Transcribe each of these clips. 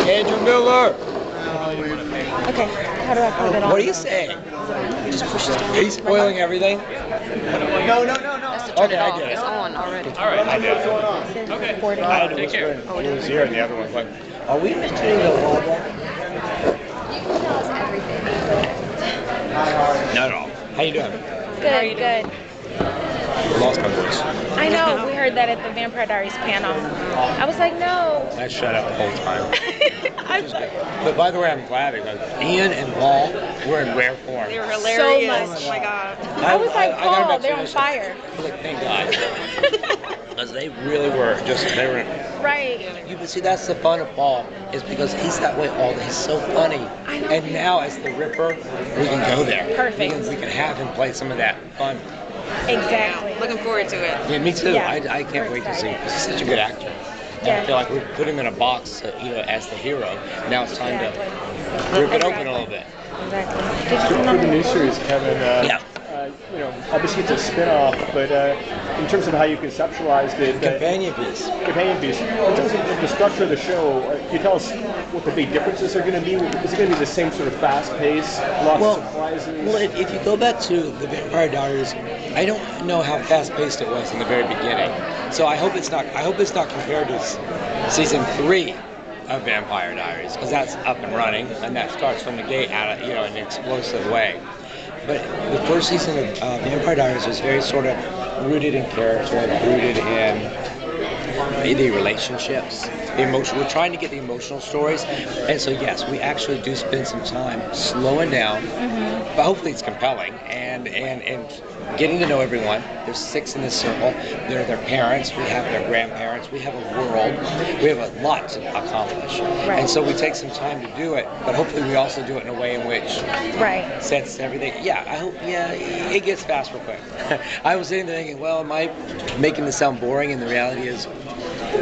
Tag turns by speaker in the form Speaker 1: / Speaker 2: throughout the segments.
Speaker 1: Andrew Miller.
Speaker 2: Okay, how do I put it on?
Speaker 1: What are you saying?
Speaker 2: Just push it down.
Speaker 1: Are you spoiling everything?
Speaker 3: No.
Speaker 1: Okay, I get it.
Speaker 2: It's on already.
Speaker 1: All right, I did.
Speaker 2: Okay. Recording.
Speaker 1: I had to whisper in Julie's ear, and the other one's like, "Are we mentioning the wall?" Not at all. How you doing?
Speaker 2: Good.
Speaker 1: Lost my voice.
Speaker 2: I know, we heard that at the Vampire Diaries panel. I was like, no.
Speaker 1: I shut up the whole time.
Speaker 2: I
Speaker 1: Which is good. But by the way, I'm glad because Ian and Paul were in rare form.
Speaker 3: They were hilarious.
Speaker 2: much.
Speaker 3: Oh my god.
Speaker 2: I was like,
Speaker 1: I got
Speaker 2: Paul,
Speaker 1: about
Speaker 2: they're on
Speaker 1: 2
Speaker 2: fire.
Speaker 1: I was like, thank God. Because they really were they were.
Speaker 2: Right.
Speaker 1: But see, that's the fun of Paul, is because he's that way all day. He's so funny.
Speaker 2: I know.
Speaker 1: And now as the Ripper, we can go there.
Speaker 2: Perfect.
Speaker 1: We can have him play some of that fun.
Speaker 2: Exactly.
Speaker 3: Looking forward to it.
Speaker 1: Yeah, me too.
Speaker 2: Yeah.
Speaker 1: I can't wait to see. He's such a good actor. And
Speaker 2: Yeah.
Speaker 1: I feel like we put him in a box, as the hero. Now it's time
Speaker 2: Exactly.
Speaker 1: to rip it open a little bit.
Speaker 2: Exactly. Did you see
Speaker 4: For the
Speaker 2: another?
Speaker 4: new series, Kevin,
Speaker 1: Yeah.
Speaker 4: Obviously it's a spin-off, but in terms of how you conceptualized it,
Speaker 1: Companion piece.
Speaker 4: companion piece, in terms of the structure of the show, can you tell us what the big differences are going to be? Is it going to be the same sort of fast pace, lots of surprises?
Speaker 1: Well, if you go back to the Vampire Diaries, I don't know how fast-paced it was in the very beginning. So I hope it's not compared to season 3 of Vampire Diaries, because that's up and running, and that starts from the gate out, in an explosive way. But the first season of Vampire Diaries was very sort of rooted in character, rooted in the relationships, the emotion. We're trying to get the emotional stories, and so yes, we actually do spend some time slowing down, but hopefully it's compelling and getting to know everyone. There's 6 in this circle. They're their parents. We have their grandparents. We have a world. We have a lot to accomplish,
Speaker 2: Right.
Speaker 1: and so we take some time to do it. But hopefully we also do it in a way in which
Speaker 2: Right.
Speaker 1: sets everything. Yeah, I hope. Yeah, it gets fast real quick. I was sitting there thinking, well, am I making this sound boring? And the reality is,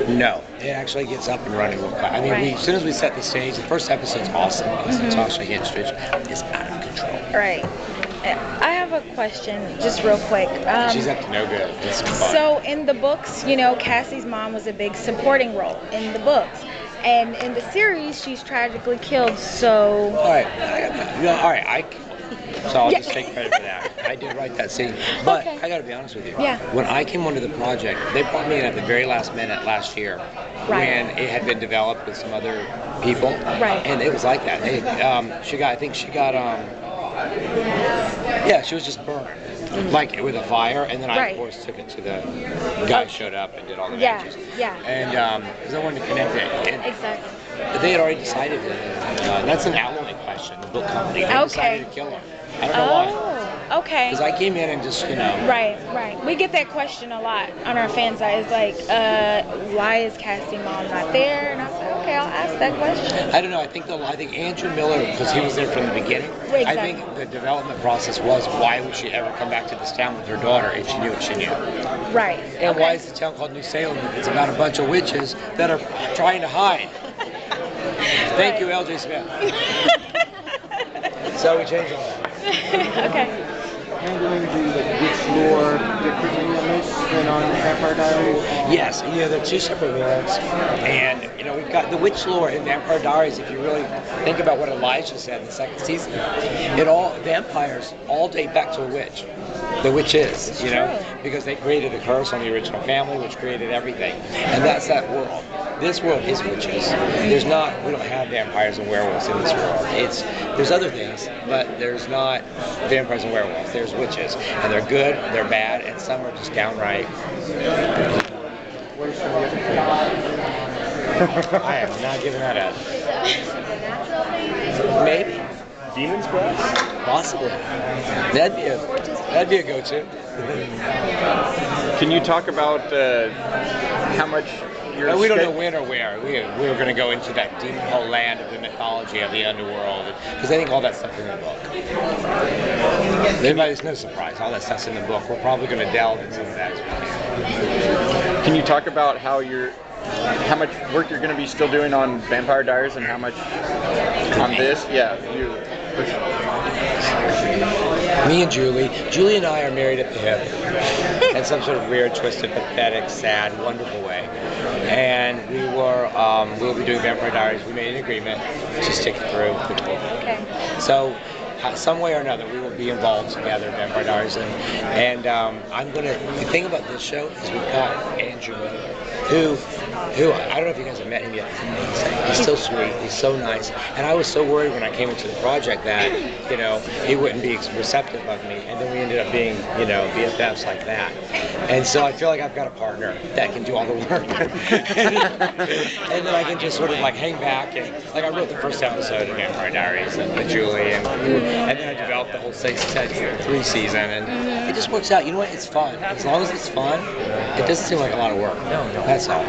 Speaker 1: no. It actually gets up and running real quick. I mean,
Speaker 2: Right.
Speaker 1: as soon as we set the stage, the first episode's awesome because Natasha Henstridge is out of control.
Speaker 2: Right. I have a question, just real quick.
Speaker 1: She's up to no good. It's fun.
Speaker 2: So in the books, Cassie's mom was a big supporting role in the books. And in the series, she's tragically killed, so...
Speaker 1: All right. So I'll
Speaker 2: Yeah.
Speaker 1: just take credit for that. I did write that scene. But
Speaker 2: Okay.
Speaker 1: I got to be honest with you.
Speaker 2: Yeah.
Speaker 1: When I came onto the project, they brought me in at the very last minute last year
Speaker 2: Right.
Speaker 1: when it had been developed with some other people.
Speaker 2: Right.
Speaker 1: And it was like that. She was just burned. Like with a fire, and then I,
Speaker 2: Right.
Speaker 1: of course, took it to the guy showed up and did all the
Speaker 2: Yeah,
Speaker 1: matches.
Speaker 2: yeah.
Speaker 1: And because I wanted to connect it. And
Speaker 2: Exactly.
Speaker 1: they had already decided that's an alimony question. The book company they decided to kill her. I don't know why.
Speaker 2: Oh, okay.
Speaker 1: Because I came in and just,
Speaker 2: Right. We get that question a lot on our fan side. It's like, why is Cassie mom not there? And I was like, okay, I'll ask that question.
Speaker 1: I don't know. I think Andrew Miller, because he was there from the beginning.
Speaker 2: Exactly.
Speaker 1: I think the development process was why would she ever come back to this town with her daughter if she knew what she knew?
Speaker 2: Right.
Speaker 1: And
Speaker 2: Okay.
Speaker 1: why is the town called New Salem if it's about a bunch of witches that are trying to hide? Thank you, L.J. Smith. So we changed all that.
Speaker 2: Okay.
Speaker 4: Handling the witch lore differently on this than on Vampire Diaries?
Speaker 1: Yes, they're 2 separate worlds, and we've got the witch lore in Vampire Diaries. If you really think about what Elijah said in the 2nd season, vampires all date back to a witch. The witch is,
Speaker 2: true.
Speaker 1: because they created a curse on the original family, which created everything, and that's that world. This world is witches. We don't have vampires and werewolves in this world. There's other things, but there's not vampires and werewolves. There's witches, and they're good, they're bad, and some are just downright. I am not giving that up. Maybe.
Speaker 4: Demons, perhaps?
Speaker 1: Possibly. That'd be a go-to.
Speaker 5: Can you talk about how much
Speaker 1: We don't know when or where. We were going to go into that deep whole land of the mythology of the underworld, because I think all that stuff's in the book. There's no surprise. All that stuff's in the book. We're probably going to delve in some of that as we can.
Speaker 5: Can you talk about how much work you're going to be still doing on Vampire Diaries and how much on this? Yeah.
Speaker 1: Me and Julie. Julie and I are married at the hip in some sort of weird, twisted, pathetic, sad, wonderful way. And we'll be doing Vampire Diaries. We made an agreement to stick it through.
Speaker 2: Okay.
Speaker 1: So, some way or another, we will be involved together in Vampire Diaries. And the thing about this show is we've got Andrew Miller, who I don't know if you guys have met him yet. He's so sweet. He's so nice. And I was so worried when I came into the project that, he wouldn't be receptive of me. And then we ended up being, BFFs like that. And so I feel like I've got a partner that can do all the work. And then I can just sort of like hang back and like I wrote the first episode of Vampire Diaries with Julie and then I developed the whole 3 season and it just works out. You know what? It's fun. As long as it's fun, it doesn't seem like a lot of work. No, that's all.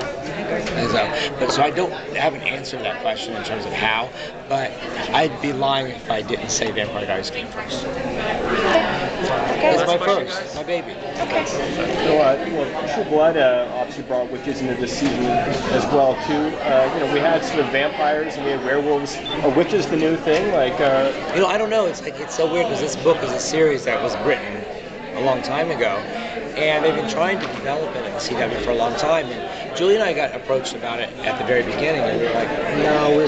Speaker 1: But so I don't have an answer to that question in terms of how, but I'd be lying if I didn't say Vampire Diaries came first.
Speaker 2: Okay.
Speaker 1: It's my first, my baby.
Speaker 2: Okay.
Speaker 4: So, True Blood obviously brought witches into this season as well too. We had sort of vampires and we had werewolves. Are witches the new thing?
Speaker 1: I don't know. It's so weird because this book is a series that was written a long time ago, and they've been trying to develop it at the CW for a long time. And Julie and I got approached about it at the very beginning, and we were like, no, we're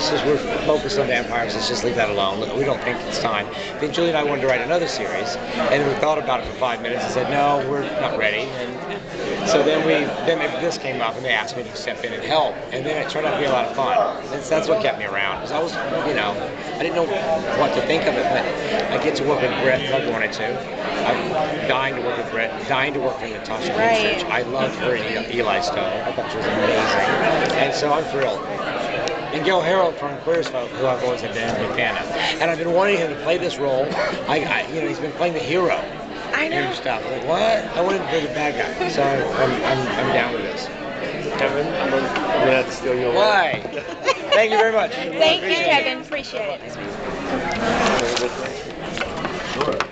Speaker 1: focused on vampires. Let's just leave that alone. We don't think it's time. Then Julie and I wanted to write another series, and we thought about it for 5 minutes and said, no, we're not ready. And so then this came up, and they asked me to step in and help, and then it turned out to be a lot of fun. That's what kept me around, because I was, I didn't know what to think of it, but I get to work with Britt like I wanted to. I'm dying to work with Britt, dying to work with Natasha Kinstridge. I loved her and Eli Stone. I thought she was amazing. And so I'm thrilled. And Gil Harold from Queer as Folk, who I've always been a big fan of. And I've been wanting him to play this role. He's been playing the hero.
Speaker 2: I know.
Speaker 1: And stuff. Like, what? I wanted to play the bad guy. So I'm down with this.
Speaker 4: Kevin, I'm going to have to steal your
Speaker 1: Why? Thank you very much.
Speaker 2: Thank you, Kevin. Appreciate it.
Speaker 4: word.